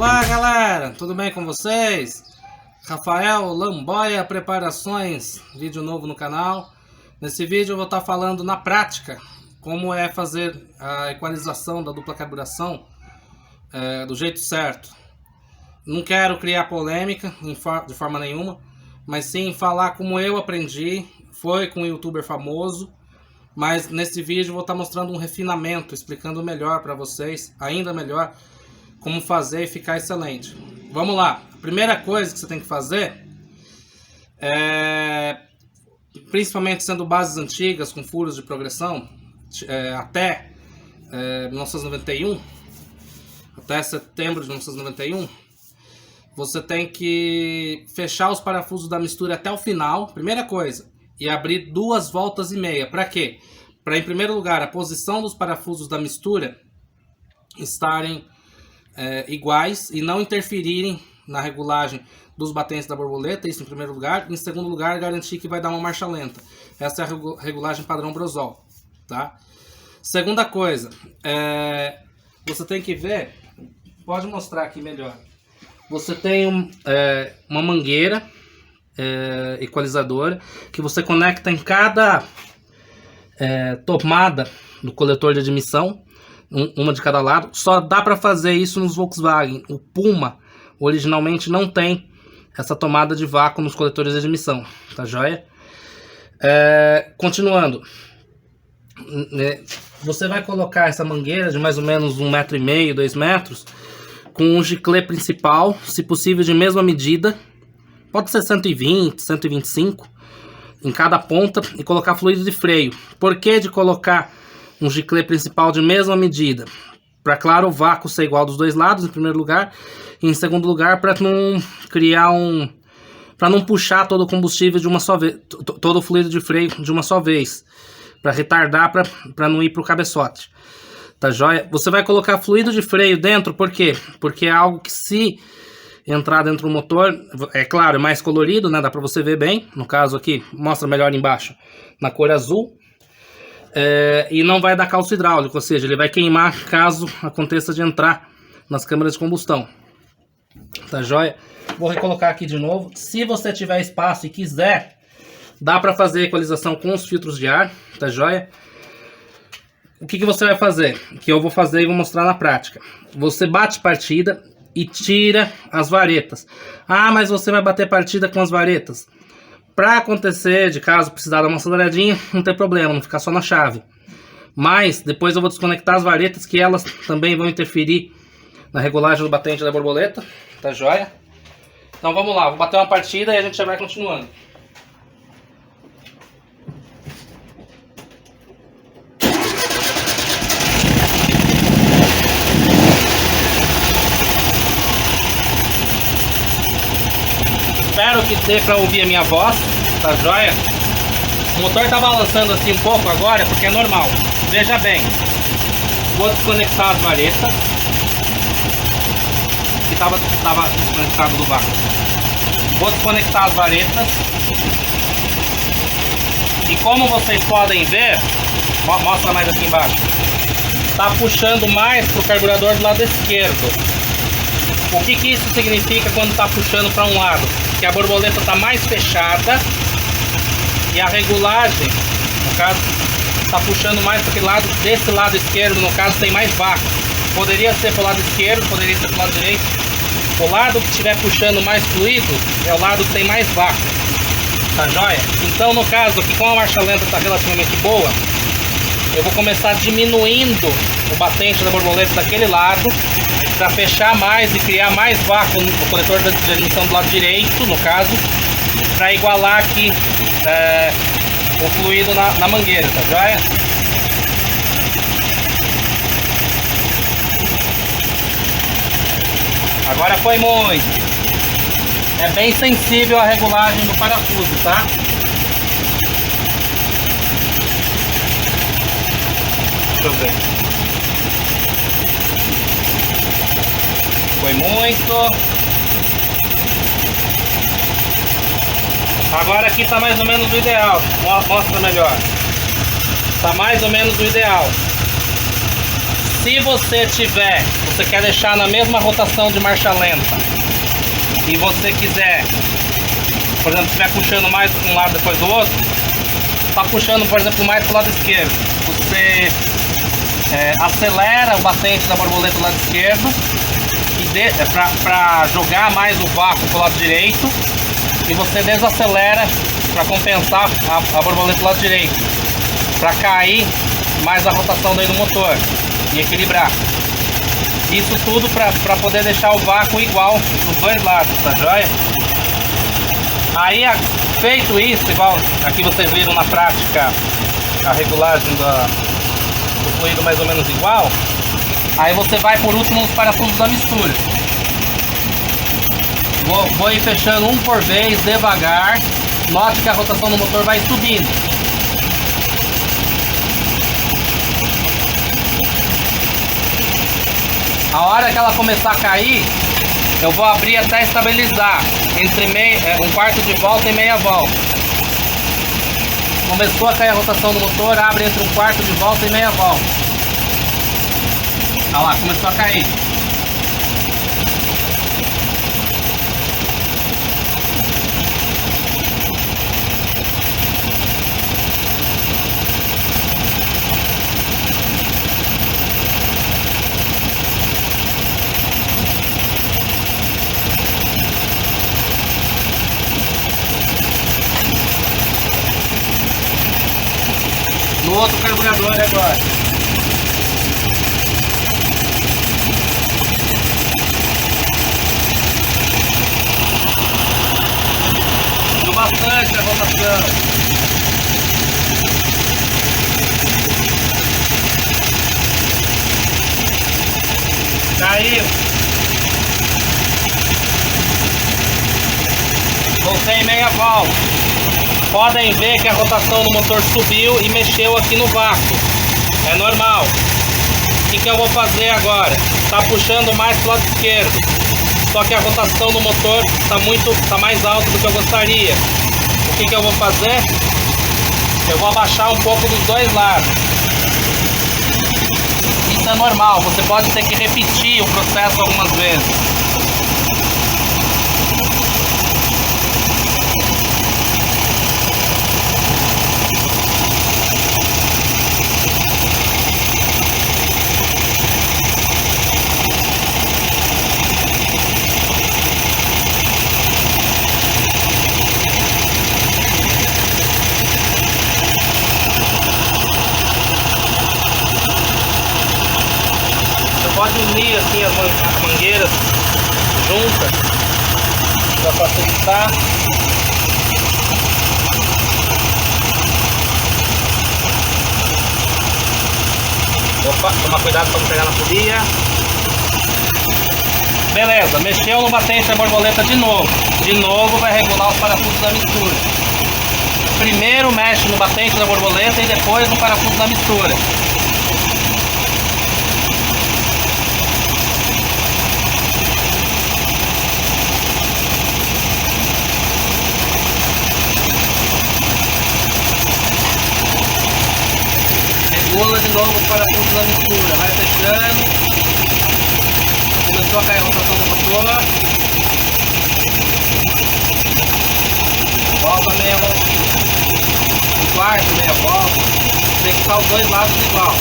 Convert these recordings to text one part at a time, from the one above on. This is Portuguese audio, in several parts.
Olá galera, tudo bem com vocês? Rafael Lamboia Preparações, vídeo novo no canal. Nesse vídeo eu vou estar falando na prática como é fazer a equalização da dupla carburação do jeito certo. Não quero criar polêmica de forma nenhuma, mas sim falar como eu aprendi, foi com um youtuber famoso. Mas nesse vídeo eu vou estar mostrando um refinamento, explicando melhor para vocês, ainda melhor, como fazer e ficar excelente. Vamos lá, a primeira coisa que você tem que fazer principalmente sendo bases antigas com furos de progressão, até 1991, até setembro de 1991, você tem que fechar os parafusos da mistura até o final, primeira coisa, e abrir 2 voltas e meia. Para quê? Para, em primeiro lugar, a posição dos parafusos da mistura estarem iguais e não interferirem na regulagem dos batentes da borboleta, isso em primeiro lugar. Em segundo lugar, garantir que vai dar uma marcha lenta. Essa é a regulagem padrão Brosol, tá? Segunda coisa, você tem que ver, pode mostrar aqui melhor. Você tem uma mangueira equalizadora que você conecta em cada tomada do coletor de admissão, uma de cada lado. Só dá para fazer isso nos Volkswagen. O Puma originalmente não tem essa tomada de vácuo nos coletores de admissão, tá joia? Continuando, você vai colocar essa mangueira de mais ou menos 1,5 m, 2 metros, com um giclê principal, se possível de mesma medida. Pode ser 120, 125 em cada ponta, e colocar fluido de freio. Por que de colocar um giclê principal de mesma medida? Para, claro, o vácuo ser igual dos dois lados, em primeiro lugar. E em segundo lugar, para não criar para não puxar todo o combustível de uma só vez, todo o fluido de freio de uma só vez. Para retardar, para não ir para o cabeçote. Tá joia? Você vai colocar fluido de freio dentro, por quê? Porque é algo que, se entrar dentro do motor, é claro, é mais colorido, né? Dá para você ver bem. No caso aqui, mostra melhor embaixo, na cor azul. E não vai dar calço hidráulico, ou seja, ele vai queimar caso aconteça de entrar nas câmaras de combustão. Tá joia? Vou recolocar aqui de novo. Se você tiver espaço e quiser, dá para fazer a equalização com os filtros de ar, tá joia? O que você vai fazer? Que eu vou fazer e vou mostrar na prática. Você bate partida e tira as varetas. Ah, mas você vai bater partida com as varetas. Para acontecer, de caso precisar dar uma aceleradinha, não tem problema, não ficar só na chave. Mas depois eu vou desconectar as varetas, que elas também vão interferir na regulagem do batente da borboleta. Tá joia? Então vamos lá, vou bater uma partida e a gente já vai continuando. Espero que dê para ouvir a minha voz, tá joia? O motor tá balançando assim um pouco agora, porque é normal. Veja bem, vou desconectar as varetas, que tava desconectado do vácuo. Vou desconectar as varetas. E como vocês podem ver, mostra mais aqui embaixo, tá puxando mais pro carburador do lado esquerdo. O que isso significa quando está puxando para um lado? Que a borboleta está mais fechada e a regulagem, no caso, está puxando mais para aquele lado. Desse lado esquerdo, no caso, tem mais vácuo. Poderia ser para o lado esquerdo, poderia ser para o lado direito. O lado que estiver puxando mais fluido é o lado que tem mais vácuo. Tá joia? Então, no caso aqui, como a marcha lenta está relativamente boa, eu vou começar diminuindo o batente da borboleta daquele lado, para fechar mais e criar mais vácuo no coletor de admissão do lado direito, no caso, para igualar aqui o fluido na mangueira, tá joia? Agora foi muito. É bem sensível a regulagem do parafuso, tá? Deixa eu ver. Foi muito. Agora aqui tá mais ou menos o ideal. Mostra melhor. Tá mais ou menos o ideal. Se você tiver você quer deixar na mesma rotação de marcha lenta e você quiser, por exemplo, estiver puxando mais para um lado depois do outro, está puxando, por exemplo, mais para o lado esquerdo, você acelera o batente da borboleta do lado esquerdo para jogar mais o vácuo para o lado direito, e você desacelera para compensar a borboleta do lado direito, para cair mais a rotação daí do motor e equilibrar. Isso tudo para poder deixar o vácuo igual nos dois lados, tá joia? Aí, feito isso, igual aqui vocês viram na prática a regulagem do fluido mais ou menos igual, aí você vai por último nos parafusos da mistura. Vou ir fechando um por vez, devagar. Note que a rotação do motor vai subindo. A hora que ela começar a cair, eu vou abrir até estabilizar entre um quarto de volta e meia volta. Começou a cair a rotação do motor, abre entre um quarto de volta e meia volta. Olha lá, começou a cair. No outro carburador agora. Deu bastante a rotação. Caiu. Voltei meia volta. Podem ver que a rotação do motor subiu e mexeu aqui no vácuo. É normal. O que eu vou fazer agora? Está puxando mais para o lado esquerdo. Só que a rotação do motor está mais alta do que eu gostaria. O que eu vou fazer? Eu vou abaixar um pouco dos dois lados. Isso é normal. Você pode ter que repetir o processo algumas vezes. Pode unir assim as mangueiras juntas para facilitar. Opa, tomar cuidado para não pegar na polia. Beleza, mexeu no batente da borboleta de novo. De novo vai regular os parafusos da mistura. Primeiro mexe no batente da borboleta e depois no parafuso da mistura. Regula de novo os parafusos da mistura, vai fechando. Começou a cair a rotação do motor. Volta meia voltinha. Um quarto, meia volta. Tem que ficar os dois lados igual.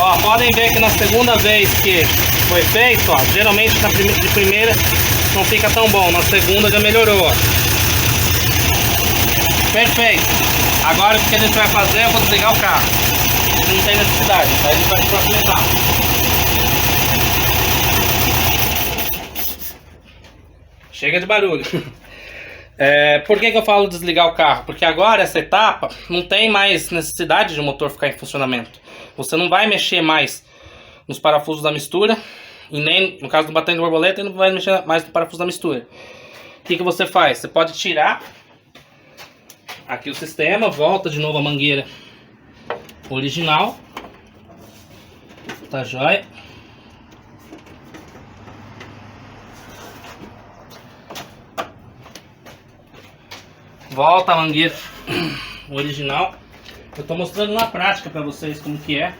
Ó, podem ver que na segunda vez que foi feito, ó, geralmente de primeira não fica tão bom, na segunda já melhorou, ó. Perfeito. Agora o que a gente vai fazer, eu vou desligar o carro. Não tem necessidade, aí a gente vai aproveitar. Chega de barulho. Por que eu falo desligar o carro? Porque agora essa etapa não tem mais necessidade de o motor ficar em funcionamento. Você não vai mexer mais nos parafusos da mistura, e nem no caso do batente de borboleta, não vai mexer mais no parafuso da mistura. O que você faz? Você pode tirar aqui o sistema, volta de novo a mangueira original, tá joia? Volta a mangueira original. Eu tô mostrando na prática para vocês como que é.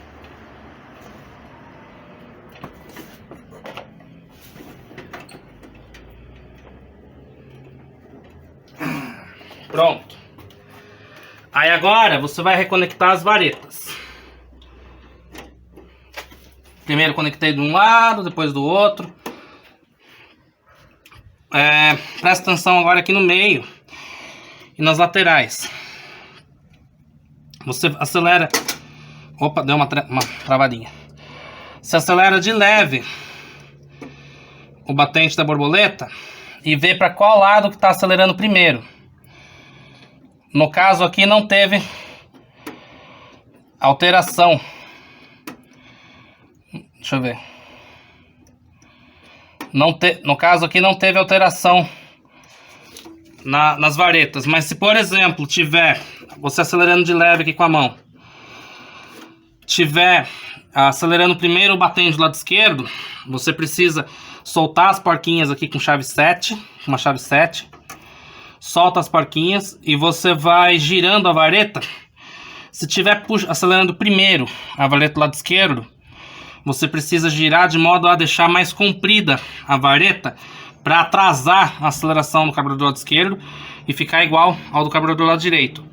Pronto. Aí agora você vai reconectar as varetas. Primeiro conectei de um lado, depois do outro. Presta atenção agora aqui no meio e nas laterais. Você acelera. Opa, deu uma travadinha. Você acelera de leve o batente da borboleta e vê para qual lado que está acelerando primeiro. No caso aqui não teve alteração. Deixa eu ver. No caso aqui não teve alteração nas varetas. Mas se, por exemplo, tiver você acelerando de leve aqui com a mão, tiver acelerando primeiro o batente do lado esquerdo, você precisa soltar as porquinhas aqui com chave 7, uma chave 7. Solta as porquinhas e você vai girando a vareta. Se tiver acelerando primeiro a vareta do lado esquerdo, você precisa girar de modo a deixar mais comprida a vareta para atrasar a aceleração do carburador do lado esquerdo e ficar igual ao do carburador do lado direito.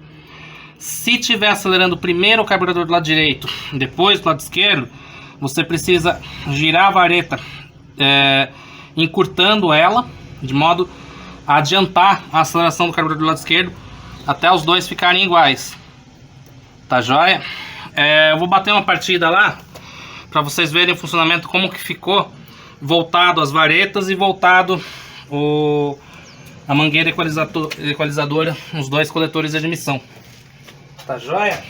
Se tiver acelerando primeiro o carburador do lado direito, depois do lado esquerdo, você precisa girar a vareta encurtando ela de modo a adiantar a aceleração do carburador do lado esquerdo até os dois ficarem iguais. Tá joia? Eu vou bater uma partida lá para vocês verem o funcionamento, como que ficou voltado as varetas e voltado a mangueira equalizadora, os dois coletores de admissão. Tá joia?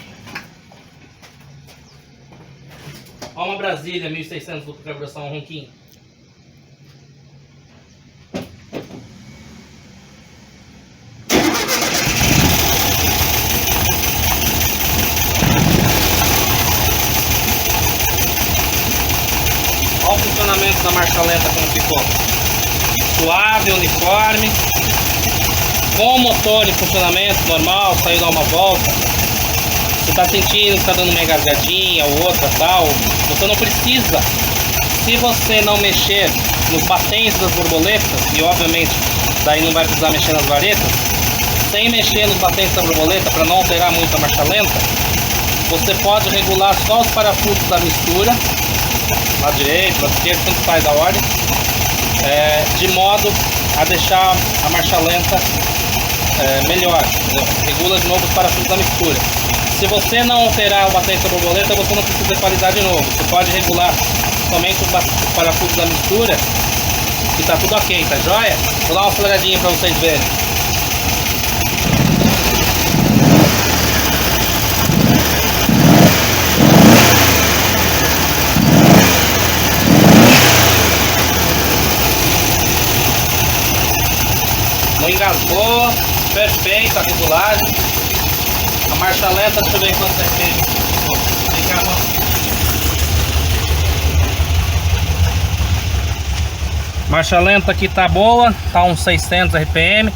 Olha uma Brasília 1600 do carburação ronquinho. Olha o funcionamento da marcha lenta como ficou. Suave, uniforme. Com o motor em funcionamento normal, saiu dar uma volta. Você está sentindo que está dando uma engasgadinha ou outra tal. Você não precisa. Se você não mexer nos batentes das borboletas, e obviamente daí não vai precisar mexer nas varetas, sem mexer nos batentes da borboleta para não alterar muito a marcha lenta, você pode regular só os parafusos da mistura, lado direito, lado esquerdo, tanto faz a ordem, de modo a deixar a marcha lenta melhor. Regula de novo os parafusos da mistura. Se você não alterar o batente da borboleta, você não precisa equalizar de novo. Você pode regular somente os parafusos da mistura e tá tudo ok, tá joia? Vou dar uma aceleradinha para vocês verem. Não engasgou, perfeito a regulagem. A marcha lenta, deixa eu ver quanto é feito. Marcha lenta aqui tá boa, tá uns 600 RPM,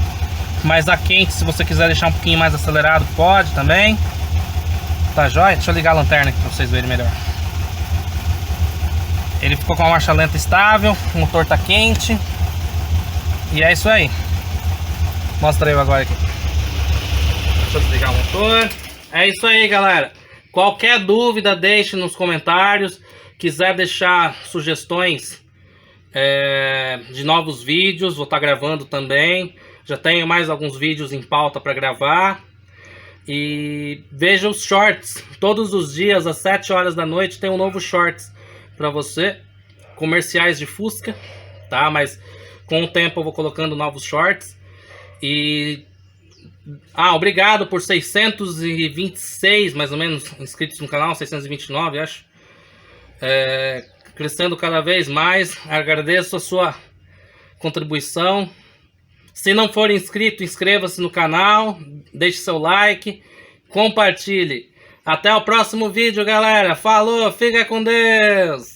mas a quente, se você quiser deixar um pouquinho mais acelerado, pode também. Tá jóia? Deixa eu ligar a lanterna aqui pra vocês verem melhor. Ele ficou com a marcha lenta estável, o motor tá quente. E é isso aí. Mostra eu agora aqui. Deixa eu desligar o motor. É isso aí, galera. Qualquer dúvida, deixe nos comentários. Quiser deixar sugestões de novos vídeos, vou estar gravando também. Já tenho mais alguns vídeos em pauta para gravar. E veja os shorts. Todos os dias, às 7 horas da noite, tem um novo shorts para você. Comerciais de Fusca, tá? Mas com o tempo eu vou colocando novos shorts. E obrigado por 626 mais ou menos inscritos no canal, 629 acho, crescendo cada vez mais. Agradeço a sua contribuição. Se não for inscrito, inscreva-se no canal, deixe seu like, compartilhe. Até o próximo vídeo, galera. Falou, fica com Deus.